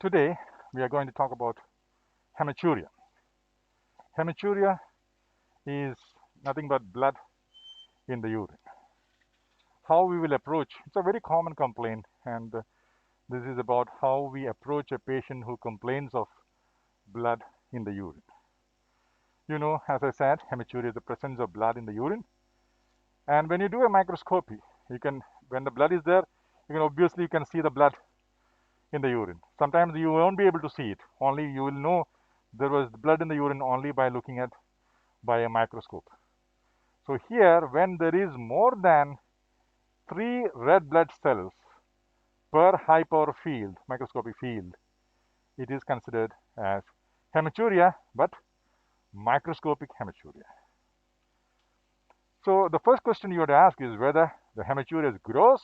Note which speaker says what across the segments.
Speaker 1: Today we are going to talk about hematuria. Hematuria is nothing but blood in the urine. How we will approach, it's a very common complaint, and this is about how we approach a patient who complains of blood in the urine. You know, as I said, hematuria is the presence of blood in the urine, and when you do a microscopy, when the blood is there, you can see the blood in the urine. Sometimes you won't be able to see it, only you will know there was blood in the urine only by looking at by a microscope. So here, when there is more than 3 red blood cells per high power field, microscopic field, it is considered as hematuria, but microscopic hematuria. So the first question you have to ask is whether the hematuria is gross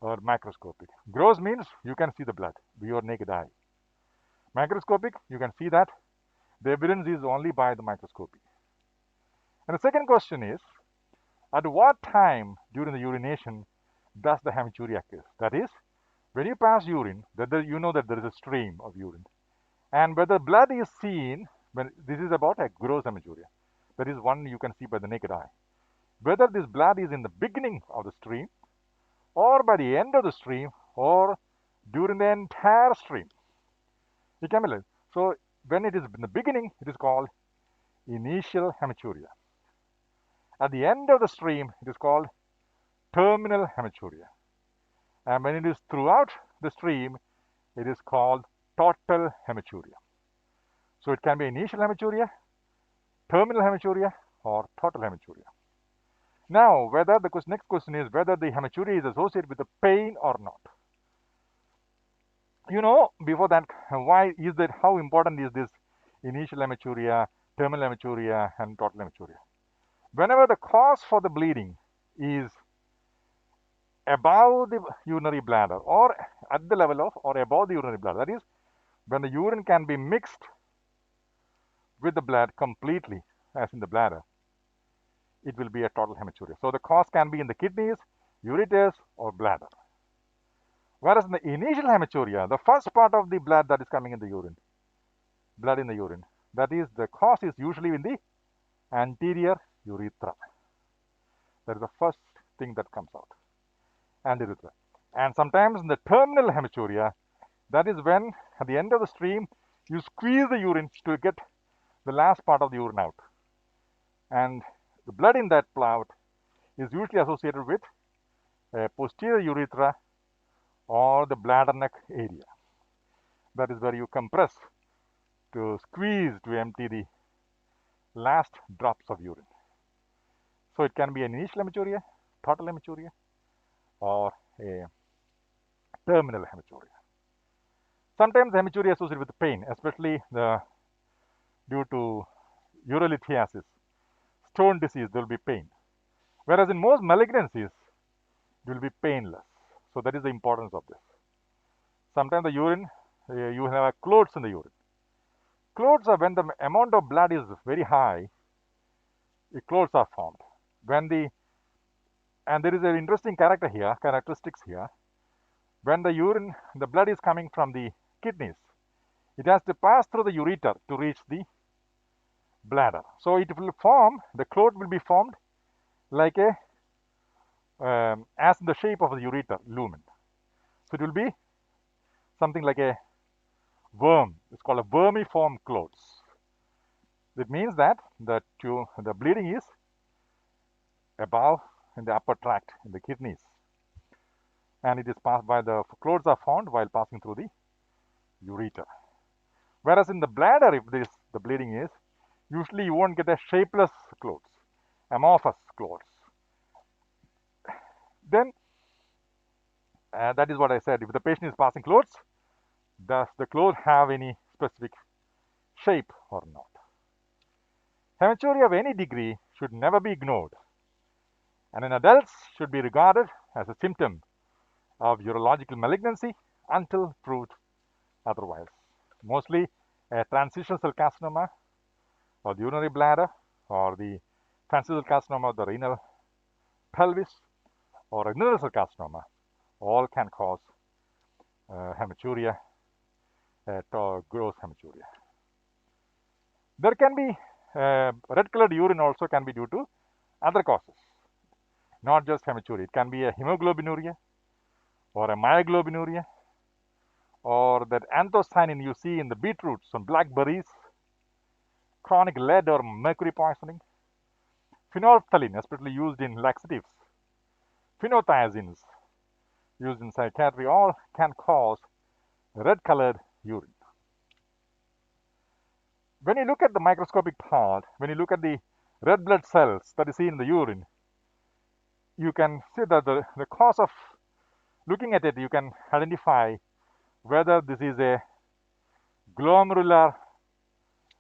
Speaker 1: or macroscopic. Gross means you can see the blood with your naked eye. Microscopic, you can see that. The evidence is only by the microscopy. And the second question is, at what time during the urination does the hematuria occur? That is, when you pass urine, you know that there is a stream of urine. And whether blood is seen, when this is about a gross hematuria. That is one you can see by the naked eye. Whether this blood is in the beginning of the stream, or by the end of the stream, or during the entire stream. It can be like, so when it is in the beginning, it is called initial hematuria. At the end of the stream, it is called terminal hematuria. And when it is throughout the stream, it is called total hematuria. So it can be initial hematuria, terminal hematuria, or total hematuria. Now, whether the next question is whether the hematuria is associated with the pain or not. You know, before that, how important is this initial hematuria, terminal hematuria, and total hematuria? Whenever the cause for the bleeding is above the urinary bladder or at the level of or above the urinary bladder, that is, when the urine can be mixed with the blood completely, as in the bladder, it will be a total hematuria. So the cause can be in the kidneys, ureters, or bladder. Whereas in the initial hematuria, the first part of the blood that is coming in the urine, blood in the urine, that is, the cause is usually in the anterior urethra. That is the first thing that comes out, anterior urethra. And sometimes in the terminal hematuria, that is when at the end of the stream, you squeeze the urine to get the last part of the urine out. And the blood in that clot is usually associated with posterior urethra or the bladder neck area. That is where you compress to squeeze to empty the last drops of urine. So it can be an initial hematuria, total hematuria, or a terminal hematuria. Sometimes hematuria is associated with pain, especially due to urolithiasis, stone disease, there will be pain. Whereas in most malignancies, it will be painless. So that is the importance of this. Sometimes the urine, you have clots in the urine. Clots are when the amount of blood is very high, the clots are formed. And there is an interesting characteristics here. When the blood is coming from the kidneys, it has to pass through the ureter to reach the bladder. So it will form, the clot will be formed like as in the shape of the ureter lumen. So it will be something like a worm. It's called a vermiform clots. It means that the bleeding is above in the upper tract in the kidneys, and it is passed by the clots are formed while passing through the ureter. Whereas in the bladder, if the bleeding is, usually you won't get a shapeless clots, amorphous clots. Then that is what I said. If the patient is passing clots, does the clot have any specific shape or not? Hematuria of any degree should never be ignored, and in adults should be regarded as a symptom of urological malignancy until proved otherwise. Mostly a transitional cell carcinoma or the urinary bladder or the transitional carcinoma of the renal pelvis or a renal cell carcinoma all can cause hematuria gross hematuria. There can be red colored urine also can be due to other causes, not just hematuria. It can be a hemoglobinuria or a myoglobinuria, or that anthocyanin you see in the beetroots and blackberries, chronic lead or mercury poisoning, phenolphthalein, especially used in laxatives, phenothiazines used in psychiatry, all can cause red colored urine. When you look at the microscopic part, when you look at the red blood cells that you see in the urine, you can see that the cause of looking at it, you can identify whether this is a glomerular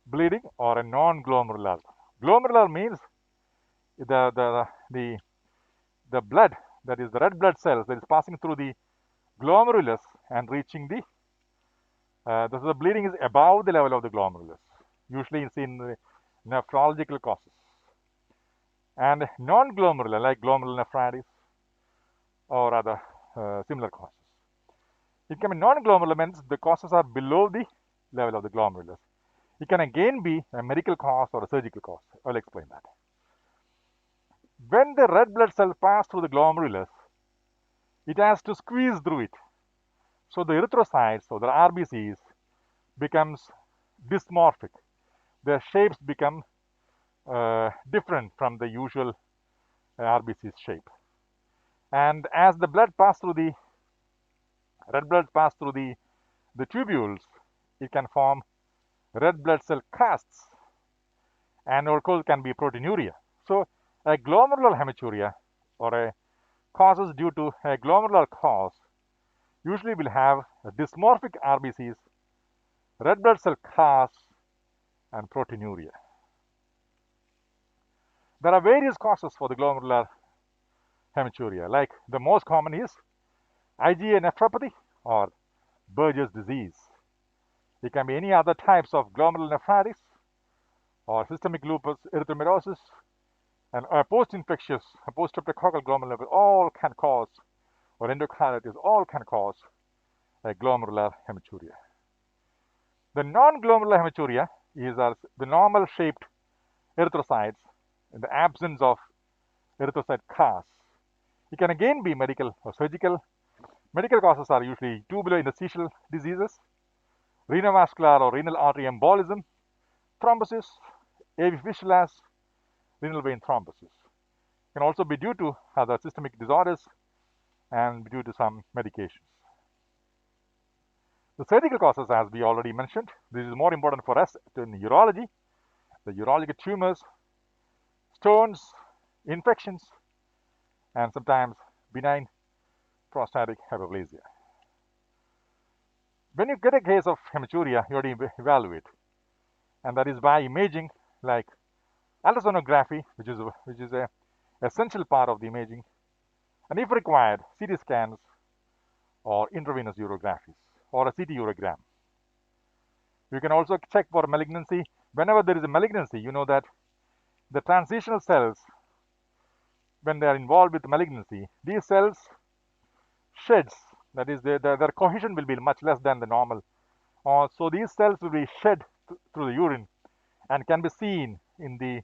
Speaker 1: bleeding or a non-glomerular. Glomerular means the blood, that is the red blood cells that is passing through the glomerulus and reaching the the bleeding is above the level of the glomerulus. Usually it's in the nephrological causes. And non-glomerular, like glomerular nephritis or other similar causes. It can be non-glomerular, means the causes are below the level of the glomerulus. It can again be a medical cause or a surgical cause. I'll explain that. When the red blood cells pass through the glomerulus, it has to squeeze through it. So the erythrocytes or the RBCs becomes dysmorphic. Their shapes become different from the usual RBC's shape. And as the blood passes through the red blood pass through the tubules, it can form red blood cell casts, and of course can be proteinuria. So a glomerular hematuria or a causes due to a glomerular cause usually will have dysmorphic RBCs, red blood cell casts, and proteinuria. There are various causes for the glomerular hematuria, like the most common is IgA nephropathy or Buerger's disease. It can be any other types of glomerular nephritis or systemic lupus erythematosus, and post-infectious, post-streptococcal glomerular nephritis, all can cause, or endocarditis, all can cause a glomerular hematuria. The non-glomerular hematuria is the normal shaped erythrocytes in the absence of erythrocyte casts. It can again be medical or surgical. Medical causes are usually tubulointerstitial diseases, renovascular or renal artery embolism, thrombosis, AV fistulas, renal vein thrombosis. It can also be due to other systemic disorders and due to some medications. The surgical causes, as we already mentioned, this is more important for us in urology, the urologic tumors, stones, infections, and sometimes benign prostatic hyperplasia. When you get a case of hematuria, you have to evaluate, and that is by imaging like ultrasonography, which is a essential part of the imaging, and if required, CT scans or intravenous urographies or a CT urogram. You can also check for malignancy. Whenever there is a malignancy, you know that the transitional cells, when they are involved with malignancy, these cells sheds, that is their cohesion will be much less than the normal. So these cells will be shed through the urine and can be seen in the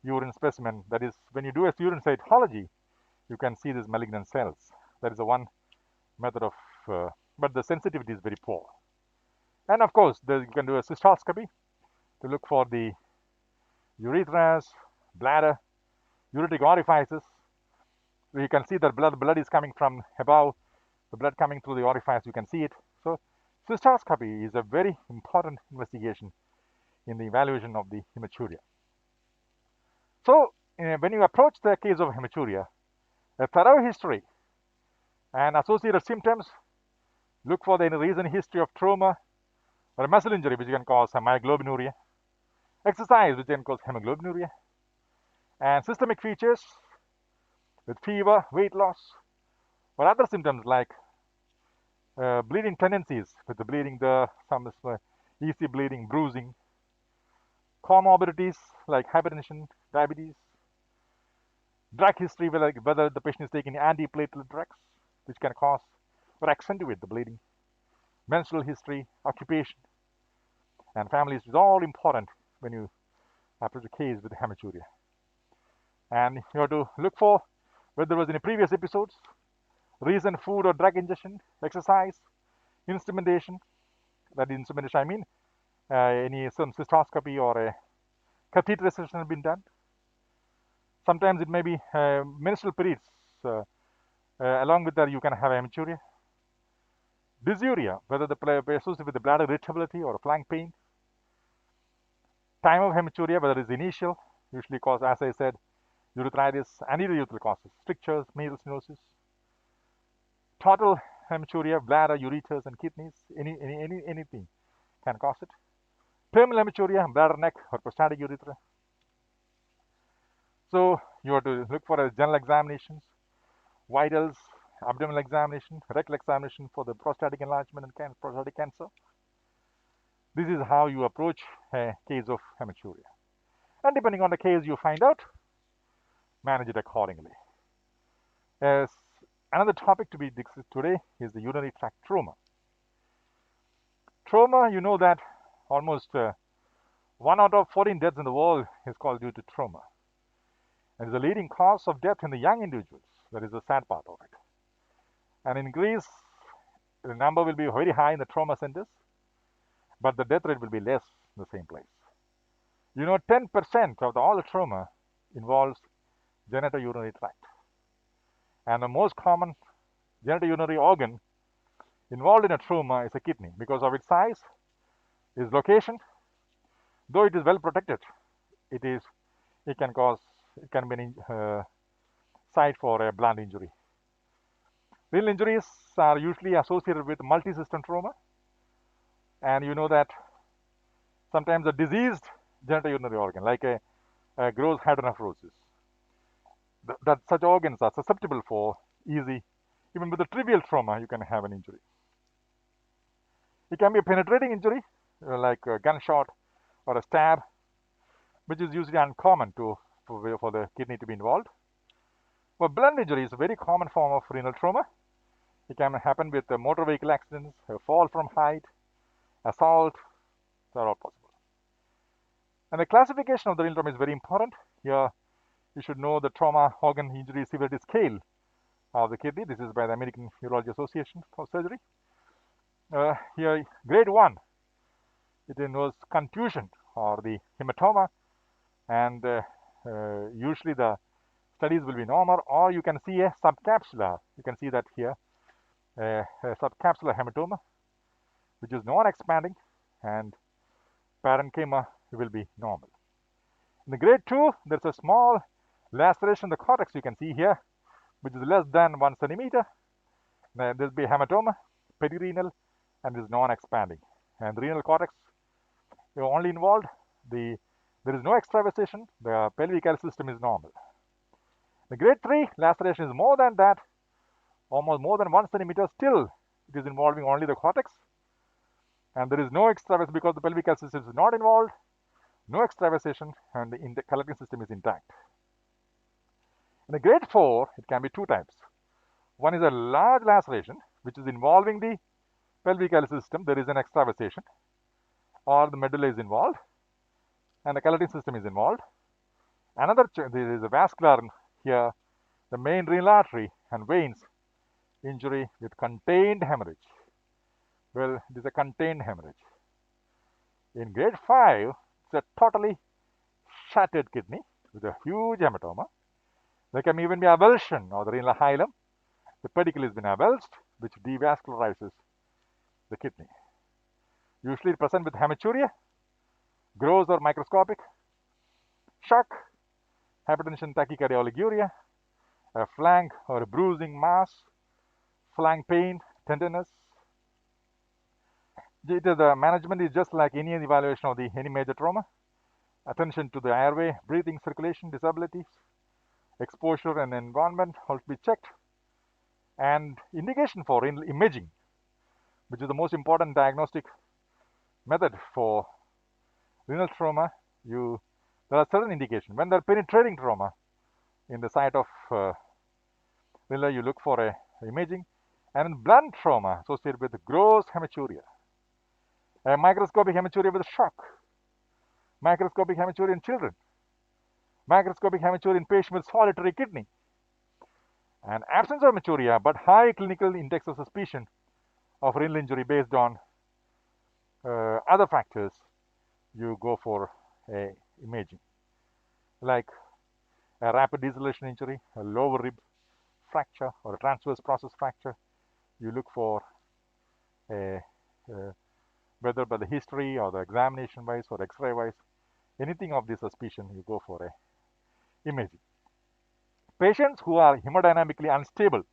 Speaker 1: urine specimen. That is, when you do a urine cytology, you can see these malignant cells. That is the one method of, but the sensitivity is very poor. And of course, you can do a cystoscopy to look for the urethras, bladder, ureteric orifices. You can see that blood is coming from above, the blood coming through the orifice, you can see it. So cystoscopy is a very important investigation in the evaluation of the hematuria. So when you approach the case of hematuria, a thorough history and associated symptoms, look for the recent history of trauma or a muscle injury, which can cause myoglobinuria, exercise, which can cause hemoglobinuria, and systemic features with fever, weight loss, or other symptoms like bleeding tendencies with the bleeding, some easy bleeding, bruising, comorbidities like hypertension, diabetes, drug history, whether the patient is taking antiplatelet drugs, which can cause or accentuate the bleeding, menstrual history, occupation, and family history is all important when you approach a case with hematuria. And you have to look for whether there was any previous episodes, recent food or drug ingestion, exercise, instrumentation. That instrumentation, I mean, some cystoscopy or a catheterization has been done. Sometimes it may be menstrual periods. Along with that, you can have hematuria. Dysuria, whether the associated with the bladder irritability or flank pain. Time of hematuria, whether it's initial, usually cause, as I said, urethritis, anterior urethral causes, strictures, medullary stenosis. Total hematuria, bladder, ureters, and kidneys, anything can cause it. Terminal hematuria, bladder, neck, or prostatic urethra. So you have to look for general examinations, vitals, abdominal examination, rectal examination for the prostatic enlargement and prostatic cancer. This is how you approach a case of hematuria. And depending on the case you find out, manage it accordingly. As another topic to be discussed today is the urinary tract trauma. Trauma, you know that almost 1 out of 14 deaths in the world is caused due to trauma. And is the leading cause of death in the young individuals. That is the sad part of it. And in Greece, the number will be very high in the trauma centers, but the death rate will be less in the same place. You know, 10% of all the trauma involves genitourinary tract. And the most common genitourinary organ involved in a trauma is a kidney because of its size, its location. Though it is well protected, it can be an site for a blunt injury. Renal injuries are usually associated with multi-system trauma, and you know that sometimes a diseased genitourinary organ, like a gross hydronephrosis, that such organs are susceptible for easy, even with a trivial trauma, you can have an injury. It can be a penetrating injury, like a gunshot or a stab, which is usually uncommon for the kidney to be involved. But blunt injury is a very common form of renal trauma. It can happen with motor vehicle accidents, a fall from height, assault. They are all possible. And the classification of the renal trauma is very important. Here, you should know the trauma organ injury severity scale of the kidney. This is by the American Urology Association for Surgery. Here, grade 1, it involves contusion or the hematoma, and usually the studies will be normal, or you can see a subcapsular. You can see that here, a subcapsular hematoma, which is non-expanding, and parenchyma will be normal. In the grade 2, there's a small laceration in the cortex you can see here, which is less than 1 centimeter. There will be hematoma, perirenal, and is non-expanding. And the renal cortex is only involved. There is no extravasation. The pelvic system is normal. The grade 3 laceration is more than that, almost more than 1 centimeter. Still, it is involving only the cortex, and there is no extravasation because the pelvic system is not involved. No extravasation, and the collecting system is intact. In the grade 4, it can be 2 types. One is a large laceration, which is involving the pelvic system. There is an extravasation, or the medulla is involved, and the collecting system is involved. There is a vascular here, the main renal artery and veins injury with contained hemorrhage. Well, it is a contained hemorrhage. In grade 5, it's a totally shattered kidney with a huge hematoma. There can even be avulsion of the renal hilum. The pedicle has been avulsed, which devascularizes the kidney. Usually present with hematuria, gross or microscopic, shock, hypertension, tachycardia, oliguria, a flank or a bruising mass, flank pain, tenderness. The management is just like any evaluation of any major trauma. Attention to the airway, breathing, circulation, disabilities, exposure and environment all to be checked. And indication for renal imaging, which is the most important diagnostic method for renal trauma. There are certain indications. When there are penetrating trauma in the site of renal, you look for imaging. and in blunt trauma associated with gross hematuria, a microscopic hematuria with shock, microscopic hematuria in children, microscopic hematuria in patients with solitary kidney, and absence of hematuria but high clinical index of suspicion of renal injury based on other factors, you go for a imaging, like a rapid deceleration injury, a lower rib fracture, or a transverse process fracture. You look for a whether by the history or the examination wise or X-ray wise, anything of this suspicion, you go for a imaging. Patients who are hemodynamically unstable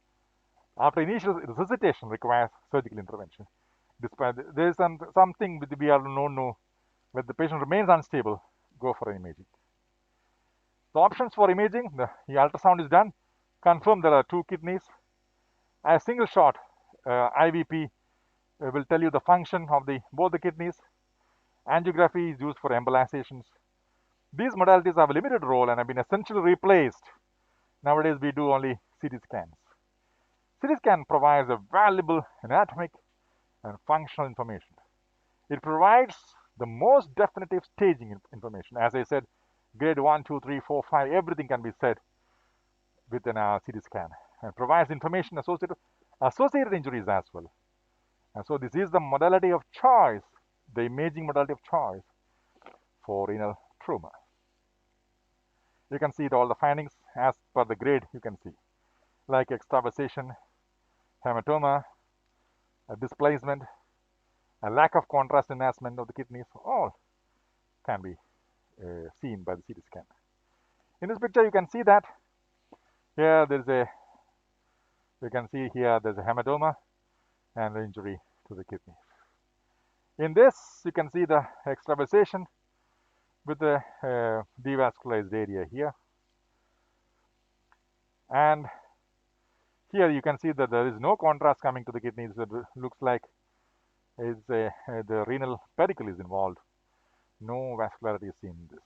Speaker 1: after initial resuscitation requires surgical intervention. Despite there is something with we are no, when the patient remains unstable, go for an imaging. The options for imaging: the ultrasound is done, confirm there are two kidneys. A single shot IVP will tell you the function of both the kidneys. Angiography is used for embolizations. These modalities have a limited role and have been essentially replaced. Nowadays, we do only CT scans. CT scan provides a valuable anatomic and functional information. It provides the most definitive staging information. As I said, grade 1, 2, 3, 4, 5, everything can be said within a CT scan, and provides information associated injuries as well. And so this is the modality of choice, the imaging modality of choice for renal trauma. You can see all the findings as per the grade. You can see like extravasation, hematoma, a displacement, a lack of contrast enhancement of the kidneys, all can be seen by the CT scan. In this picture, you can see that here you can see here there's a hematoma and the injury to the kidney. In this, you can see the extravasation with the devascularized area here. And here you can see that there is no contrast coming to the kidneys. It looks like the renal pedicle is involved. No vascularity is seen in this.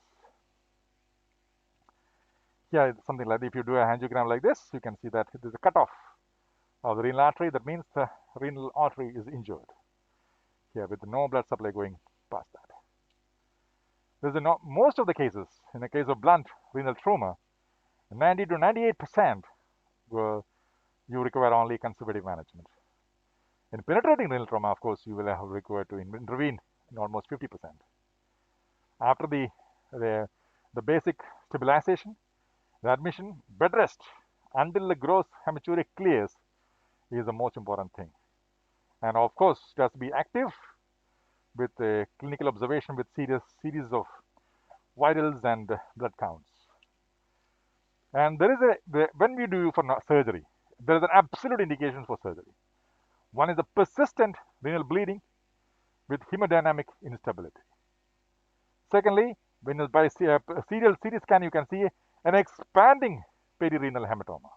Speaker 1: Here it's something like, if you do a angiogram like this, you can see that there's a cutoff of the renal artery. That means the renal artery is injured here with no blood supply going past that. There's most of the cases, in the case of blunt renal trauma, 90 to 98% you require only conservative management. In penetrating renal trauma, of course, you will have required to intervene in almost 50%. After the basic stabilization, the admission, bed rest until the gross hematuria clears is the most important thing. And of course, it has to be active with clinical observation with series of vitals and blood counts. And there is when we do for surgery, there is an absolute indication for surgery. One is the persistent renal bleeding with hemodynamic instability. Secondly, when by serial CT scan, you can see an expanding perirenal hematoma.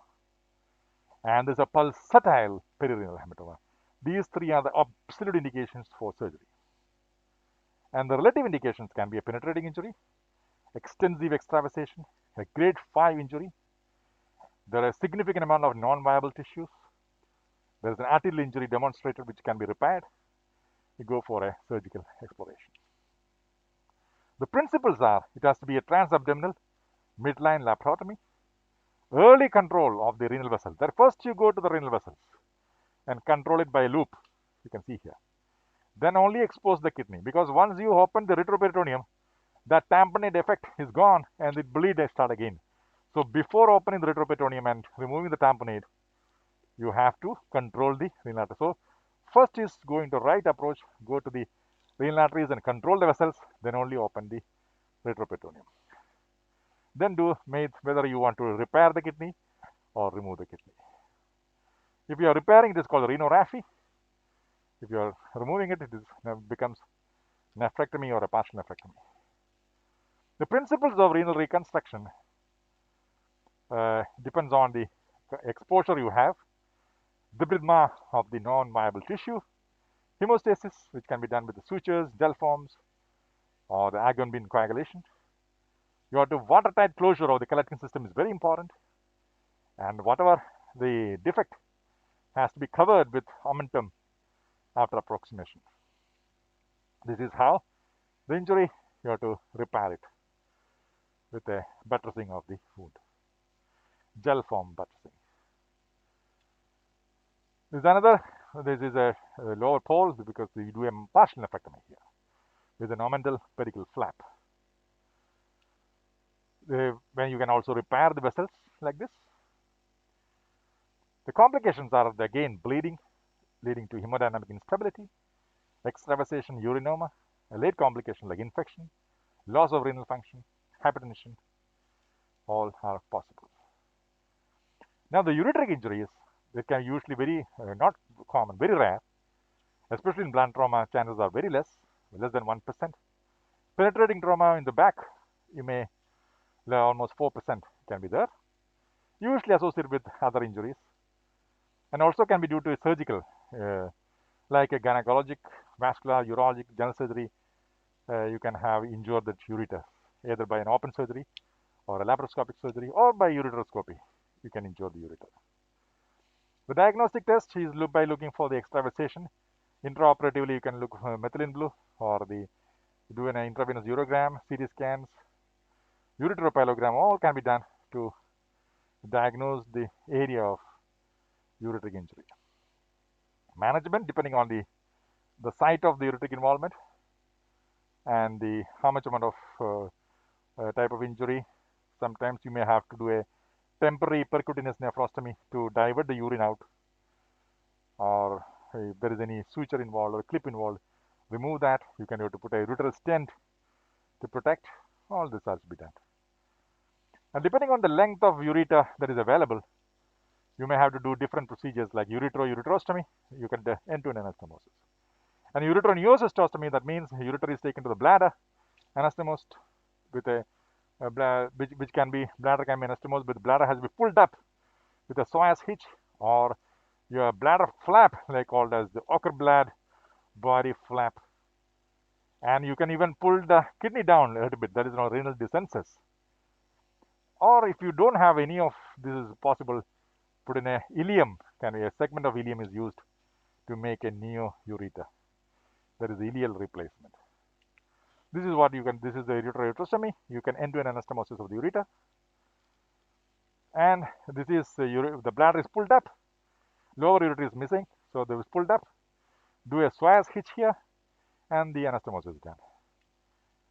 Speaker 1: And there's a pulsatile perirenal hematoma. These three are the absolute indications for surgery. And the relative indications can be a penetrating injury, extensive extravasation, a grade 5 injury. There are a significant amount of non-viable tissues. There is an arterial injury demonstrated which can be repaired. You go for a surgical exploration. The principles are, it has to be a transabdominal midline laparotomy, early control of the renal vessels. That first you go to the renal vessels and control it by a loop, you can see here. Then only expose the kidney, because once you open the retroperitoneum, that tamponade effect is gone and the bleed start again. So before opening the retroperitoneum and removing the tamponade, you have to control the renal artery. So first is going to right approach, go to the renal arteries and control the vessels, then only open the retroperitoneum. Then whether you want to repair the kidney or remove the kidney. If you are repairing, it is called Renorrhaphy. If you are removing it, becomes nephrectomy or a partial nephrectomy. The principles of renal reconstruction depends on the exposure you have, debridement of the non-viable tissue, hemostasis, which can be done with the sutures, gel forms, or the agon bean coagulation. You have to watertight closure of the collecting system is very important, and whatever the defect, has to be covered with omentum after approximation. This is how the injury, you have to repair it with a buttressing of the wound, gel form buttressing. This is a lower pole because we do a partial nephrectomy here with an omental pedicle flap. When you can also repair the vessels like this. The complications are again bleeding, leading to hemodynamic instability, extravasation, urinoma, a late complication like infection, loss of renal function, hypertension, all are possible. Now, the ureteric injuries, they can usually very not common, very rare, especially in bladder trauma. Chances are very less than 1%. Penetrating trauma in the back, you may almost 4% can be there, usually associated with other injuries, and also can be due to surgical, like a gynecologic, vascular, urologic, general surgery. You can have injured the ureter either by an open surgery or a laparoscopic surgery or by ureteroscopy. You can injure the ureter. The diagnostic test is by looking for the extravasation. Intraoperatively, you can look for methylene blue or do an intravenous urogram, CT scans, ureteropyelogram, all can be done to diagnose the area of ureteric injury. Management depending on the site of the ureteric involvement and how much amount of type of injury. Sometimes you may have to do a temporary percutaneous nephrostomy to divert the urine out, or if there is any suture involved or clip involved, remove that. You can have to put a ureteral stent to protect. All this has to be done. And depending on the length of ureter that is available, you may have to do different procedures like ureteroureterostomy. You can do end-to-end anastomosis. And ureteroureterostomy, that means ureter is taken to the bladder, anastomosed with which can be bladder can be anastomosed, but the bladder has to be pulled up with a Psoas hitch or your bladder flap, like called as the Ockerblad Boari flap. And you can even pull the kidney down a little bit. That is not renal descensus. Or if you don't have any of this is possible, put in a ileum. Can be a segment of ileum is used to make a neo-ureter. That is ileal replacement. This is what you can. This is the ureteroureterostomy. You can end-to-end anastomosis of the ureter. And this is the bladder is pulled up. Lower ureter is missing, so this is pulled up. Do a Psoas hitch here, and the anastomosis is done.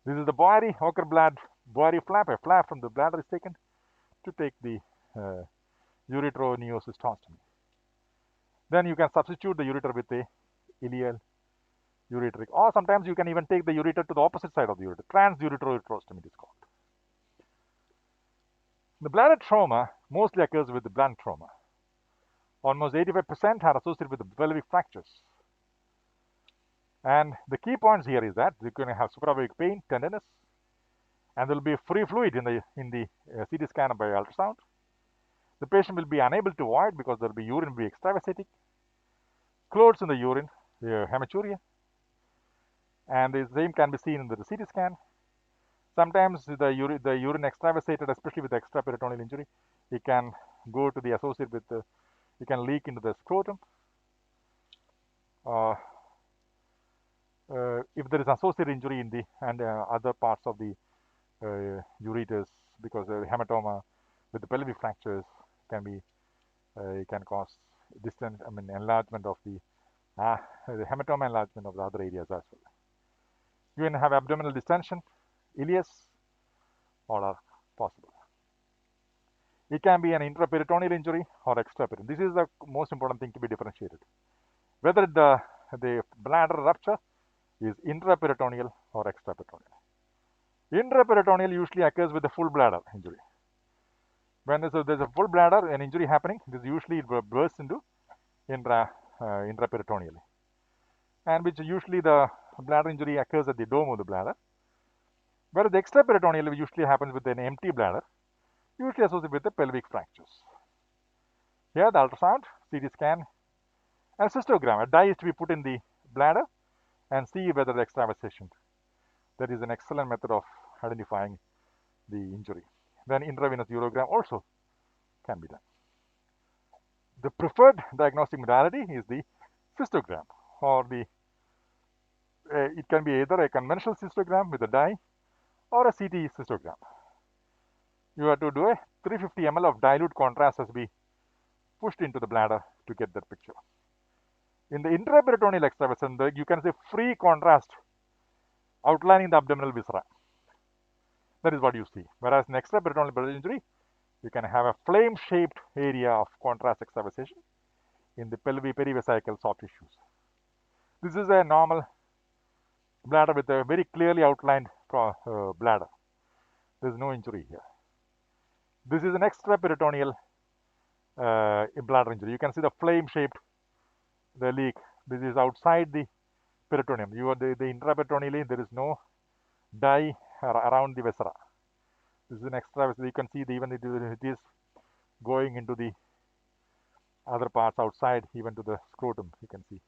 Speaker 1: This is the Boari, Ockerblad Boari flap. A flap from the bladder is taken to take the ureteroureterostomy. Then you can substitute the ureter with a ileal ureteric, or sometimes you can even take the ureter to the opposite side of the ureter. Transureteroureterostomy it is called. The bladder trauma mostly occurs with the blunt trauma. Almost 85% are associated with the pelvic fractures. And the key points here is that you're going to have suprapelvic pain, tenderness, and there will be free fluid in the CT scan by ultrasound. The patient will be unable to void because there will be urine will be extravasating, clots in the urine, hematuria, and the same can be seen in the CT scan. Sometimes the urine extravasated, especially with extraperitoneal injury, it can go to the associate with it can leak into the scrotum. If there is associated injury in the other parts of the ureters, because hematoma with the pelvic fractures can be it can cause enlargement of the hematoma enlargement of the other areas as well. You can have abdominal distension, ileus, all are possible. It can be an intraperitoneal injury or extraperitoneal. This is the most important thing to be differentiated. Whether the bladder rupture is intraperitoneal or extraperitoneal. Intraperitoneal usually occurs with a full bladder injury. When there's a full bladder, an injury happening, this usually bursts into intraperitoneally, and which usually the bladder injury occurs at the dome of the bladder. Whereas the extraperitoneal usually happens with an empty bladder, usually associated with the pelvic fractures. Here the ultrasound, CT scan, and cystogram. A dye is to be put in the bladder and see whether the extravasation. That is an excellent method of identifying the injury. Then intravenous urogram also can be done. The preferred diagnostic modality is the cystogram, or it can be either a conventional cystogram with a dye or a CT cystogram. You have to do a 350 ml of dilute contrast has to be pushed into the bladder to get that picture. In the intraperitoneal extravasation, you can see free contrast outlining the abdominal viscera. That is what you see. Whereas in extraperitoneal blood injury, you can have a flame-shaped area of contrast extravasation in the perivesical soft tissues. This is a normal bladder with a very clearly outlined bladder. There is no injury here. This is an extraperitoneal bladder injury. You can see the flame-shaped leak. This is outside the peritoneum. The intraperitoneally, there is no dye around the viscera. This is an extra. You can see even it is going into the other parts outside, even to the scrotum. You can see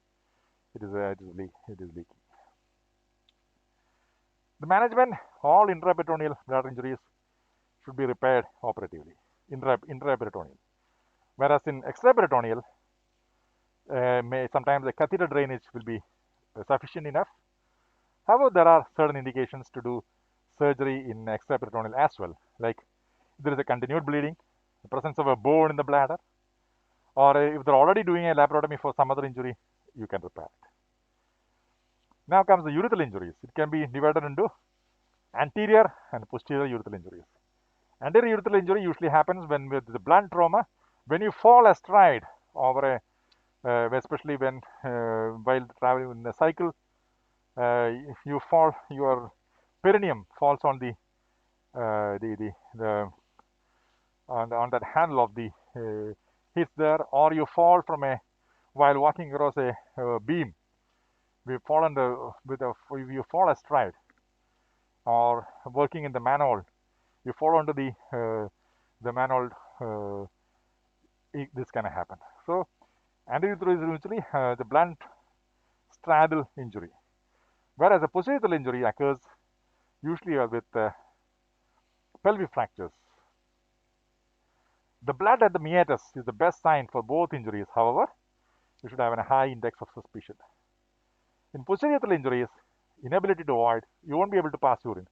Speaker 1: it is leaking. The management, all intraperitoneal bladder injuries should be repaired operatively, intraperitoneal. Whereas in extraperitoneal, sometimes the catheter drainage will be sufficient enough. However, there are certain indications to do surgery in extraperitoneal as well, like if there is a continued bleeding, the presence of a bone in the bladder, or if they're already doing a laparotomy for some other injury, you can repair it. Now comes the urethral injuries. It can be divided into anterior and posterior urethral injuries. Anterior urethral injury usually happens when with the blunt trauma, when you fall astride over especially when while traveling in a cycle, if you fall, your perineum falls on on that handle of the hitch there, or you fall from while walking across a beam. You fall astride, or working in the manhole, you fall onto the manhole. This can happen. So, anterior is usually the blunt straddle injury, whereas a posterior injury occurs usually with pelvic fractures. The blood at the meatus is the best sign for both injuries. However, you should have a high index of suspicion. In posterior injuries, inability to void, you won't be able to pass urine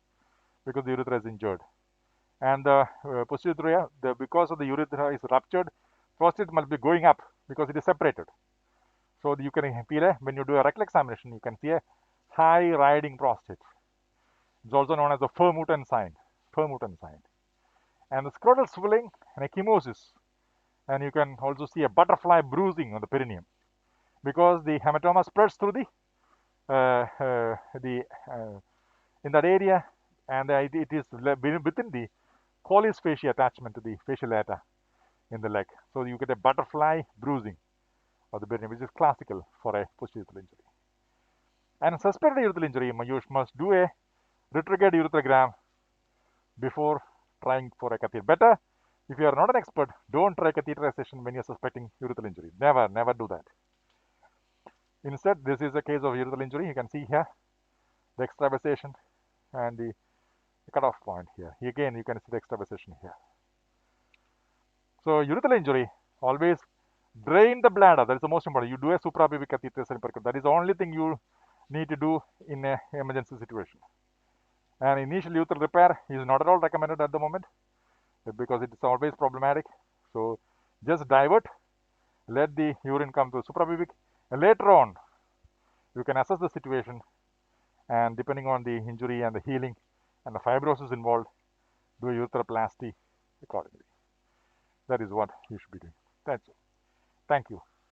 Speaker 1: because the urethra is injured. And the posterior, because of the urethra is ruptured, prostate must be going up because it is separated. So you can feel when you do a rectal examination, you can see a high riding prostate. It's also known as the Fermutan sign. And the scrotal swelling and ecchymosis, and you can also see a butterfly bruising on the perineum because the hematoma spreads through the in that area, and it is within the collis fasciae attachment to the facial aorta in the leg. So you get a butterfly bruising of the perineum, which is classical for a posterior injury. And suspected urethral injury, you must do a retrograde ureterogram before trying for a catheter. Better, if you are not an expert, don't try catheterization when you are suspecting urethral injury. Never do that. Instead, this is a case of urethral injury. You can see here the extravasation and the cutoff point here. Again, you can see the extravasation here. So, urethral injury, always drain the bladder. That is the most important. You do a suprapubic catheterization. That is the only thing you need to do in an emergency situation. And initial urethral repair is not at all recommended at the moment because it is always problematic. So, just divert, let the urine come to suprapubic, and later on, you can assess the situation, and depending on the injury and the healing and the fibrosis involved, do a ureteroplasty accordingly. That is what you should be doing. That's all. Thank you.